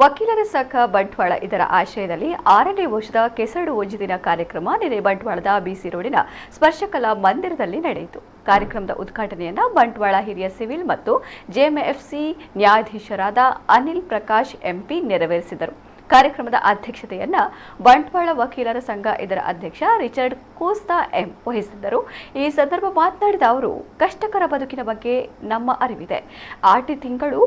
ವಕೀಲರ ಸಂಘ ಬಂಟ್ವಾಳ ಇದರ ಆಶ್ರಯದಲ್ಲಿ 6ನೇ ವರ್ಷದ ಕೆಸರಡು ಓಜಿ ದಿನ ಕಾರ್ಯಕ್ರಮ ನಿನ್ನೆ ಬಂಟ್ವಾಳದ ಬಿಸಿ ರೋಡಿನ ಸ್ಪರ್ಶಕಲಾ ಮಂದಿರದಲ್ಲಿ ನಡೆಯಿತು. ಕಾರ್ಯಕ್ರಮದ ಉದ್ಘಾಟನೆಯನ್ನು ಬಂಟ್ವಾಳ ಹಿರಿಯ ಸಿವಿಲ್ ಮತ್ತು ಜೆಎಂಎಫ್ಸಿ ನ್ಯಾಯಾಧೀಶರಾದ ಅನಿಲ್ ಪ್ರಕಾಶ್ ಎಂಪಿ ನೆರವೇರಿಸಿದರು. ಕಾರ್ಯಕ್ರಮದ ಅಧ್ಯಕ್ಷತೆಯನ್ನ ಬಂಟ್ವಾಳ ವಕೀಲರ ಸಂಘ ಇದರ ಅಧ್ಯಕ್ಷ ರಿಚರ್ಡ್ ಕೋಸ್ತಾ ಎಂ ವಹಿಸಿದ್ದರು. ಈ ಸಂದರ್ಭ ಮಾತನಾಡಿದ ಅವರು, ಕಷ್ಟಕರ ಬದುಕಿನ ಬಗ್ಗೆ ನಮ್ಮ ಅರಿವಿದೆ. ಆಟಿ ತಿಂಗಳು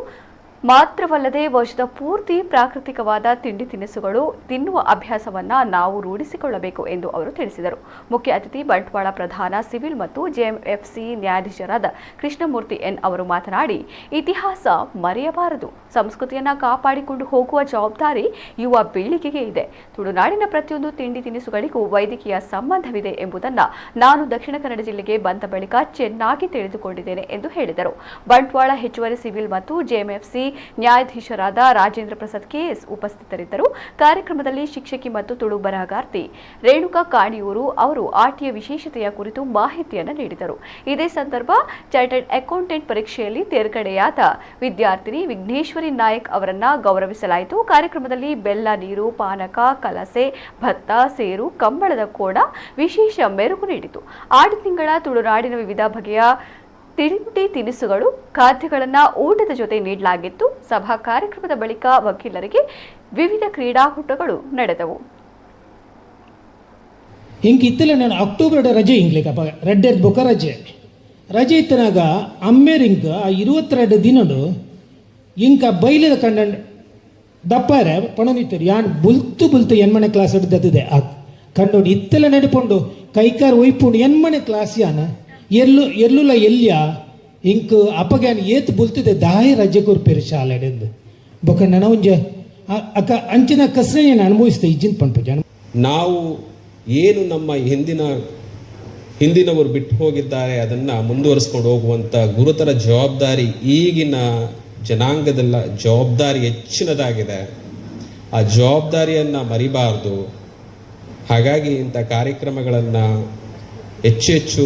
ಮಾತ್ರವಲ್ಲದೆ ವರ್ಷದ ಪೂರ್ತಿ ಪ್ರಾಕೃತಿಕವಾದ ತಿಂಡಿ ತಿನಿಸುಗಳು ತಿನ್ನುವ ಅಭ್ಯಾಸವನ್ನ ನಾವು ರೂಢಿಸಿಕೊಳ್ಳಬೇಕು ಎಂದು ಅವರು ತಿಳಿಸಿದರು. ಮುಖ್ಯ ಅತಿಥಿ ಬಂಟ್ವಾಳ ಪ್ರಧಾನ ಸಿವಿಲ್ ಮತ್ತು ಜೆಎಂಎಫ್ಸಿ ನ್ಯಾಯಾಧೀಶರಾದ ಕೃಷ್ಣಮೂರ್ತಿ ಎನ್ ಅವರು ಮಾತನಾಡಿ, ಇತಿಹಾಸ ಮರೆಯಬಾರದು, ಸಂಸ್ಕೃತಿಯನ್ನ ಕಾಪಾಡಿಕೊಂಡು ಹೋಗುವ ಜವಾಬ್ದಾರಿ ಯುವ ಪೀಳಿಗೆಗೆ ಇದೆ. ತುಳುನಾಡಿನ ಪ್ರತಿಯೊಂದು ತಿಂಡಿ ತಿನಿಸುಗಳಿಗೂ ವೈದ್ಯಕೀಯ ಸಂಬಂಧವಿದೆ ಎಂಬುದನ್ನ ನಾನು ದಕ್ಷಿಣ ಕನ್ನಡ ಜಿಲ್ಲೆಗೆ ಬಂದ ಬಳಿಕ ಚೆನ್ನಾಗಿ ತಿಳಿದುಕೊಂಡಿದ್ದೇನೆ ಎಂದು ಹೇಳಿದರು. ಬಂಟ್ವಾಳ ಹೆಚ್ಚುವರಿ ಸಿವಿಲ್ ಮತ್ತು ಜೆಎಂಎಫ್ಸಿ ನ್ಯಾಯಾಧೀಶರಾದ ರಾಜೇಂದ್ರ ಪ್ರಸಾದ್ ಕೆಎಸ್ ಉಪಸ್ಥಿತರಿದ್ದರು. ಕಾರ್ಯಕ್ರಮದಲ್ಲಿ ಶಿಕ್ಷಕಿ ಮತ್ತು ತುಳು ಬರಹಗಾರ್ತಿ ರೇಣುಕಾ ಕಾಣಿಯೂರು ಅವರು ಆಟಿಯ ವಿಶೇಷತೆಯ ಕುರಿತು ಮಾಹಿತಿಯನ್ನು ನೀಡಿದರು. ಇದೇ ಸಂದರ್ಭ ಚಾರ್ಟರ್ಡ್ ಅಕೌಂಟೆಂಟ್ ಪರೀಕ್ಷೆಯಲ್ಲಿ ತೇರ್ಗಡೆಯಾದ ವಿದ್ಯಾರ್ಥಿನಿ ವಿಘ್ನೇಶ್ವರಿ ನಾಯಕ್ ಅವರನ್ನ ಗೌರವಿಸಲಾಯಿತು. ಕಾರ್ಯಕ್ರಮದಲ್ಲಿ ಬೆಲ್ಲ ನೀರು, ಪಾನಕ, ಕಲಸೆ, ಭತ್ತ, ಸೇರು, ಕಂಬಳದ ಕೋಣ ವಿಶೇಷ ಮೆರುಗು ನೀಡಿತು. 6 ತಿಂಗಳ ತುಳುನಾಡಿನ ವಿವಿಧ ಬಗೆಯ ತಿಂಡಿ ತಿನಿಸುಗಳು, ಖಾದ್ಯಗಳನ್ನು ಊಟದ ಜೊತೆ ನೀಡಲಾಗಿತ್ತು. ಸಭಾ ಕಾರ್ಯಕ್ರಮದ ಬಳಿಕ ವಕೀಲರಿಗೆ ವಿವಿಧ ಕ್ರೀಡಾಕೂಟಗಳು ನಡೆದವು. ನಾನು ಅಕ್ಟೋಬರ್ ರಜೆ ಇಂಗ್ಲಿಕ್ಕೆ ರೆಡ್ ಎರ್ ಬೊಕ್ಕ ರಜೆ ಇತ್ತನಾಗ ಅಮ್ಮೇರಿಂಗ್ 22 ದಿನಡು ಇಂಕ ಬೈಲದ ಕಂಡ ದಪ್ಪಾರ ಪಣನಿತ್ತರು ಯಾನ್ ಬುಲ್ತು ಎನ್ಮನೆ ಕ್ಲಾಸ್ ಹಿಡ್ದದೆ ಆ ಕಂಡು ಇತ್ತೆಲ್ಲ ನಡ್ಕೊಂಡು ಕೈಕಾರ್ ಒಯ್ಪುಂಡು ಎನ್ಮನೆ ಕ್ಲಾಸ್ ಯಾನ ಎಲ್ಲುಲ ಎಲ್ಯ ಇಂಕ್ ಅಪಗ್ಯಾನ್ ಏತ್ ಬುಲ್ತಿದೆ ದಾಯ ರಜೆ ಕೊರ್ಪೇರು ಶಾಲೆಡೆಂದು ಬೊಕಂಡ ನಾವುಂಜ ಅಕ್ಕ ಅಂಚಿನ ಕಸರೆಯನ್ನು ಅನುಭವಿಸ್ತಾ ಇಜ್ಜಿನ ಪಂಪು ಜನ ನಾವು ಏನು ನಮ್ಮ ಹಿಂದಿನವರು ಬಿಟ್ಟು ಹೋಗಿದ್ದಾರೆ ಅದನ್ನು ಮುಂದುವರಿಸ್ಕೊಂಡು ಹೋಗುವಂಥ ಗುರುತರ ಜವಾಬ್ದಾರಿ ಈಗಿನ ಜನಾಂಗದಲ್ಲ ಜವಾಬ್ದಾರಿ ಹೆಚ್ಚಿನದಾಗಿದೆ. ಆ ಜವಾಬ್ದಾರಿಯನ್ನು ಮರಿಬಾರ್ದು. ಹಾಗಾಗಿ ಇಂಥ ಕಾರ್ಯಕ್ರಮಗಳನ್ನು ಹೆಚ್ಚು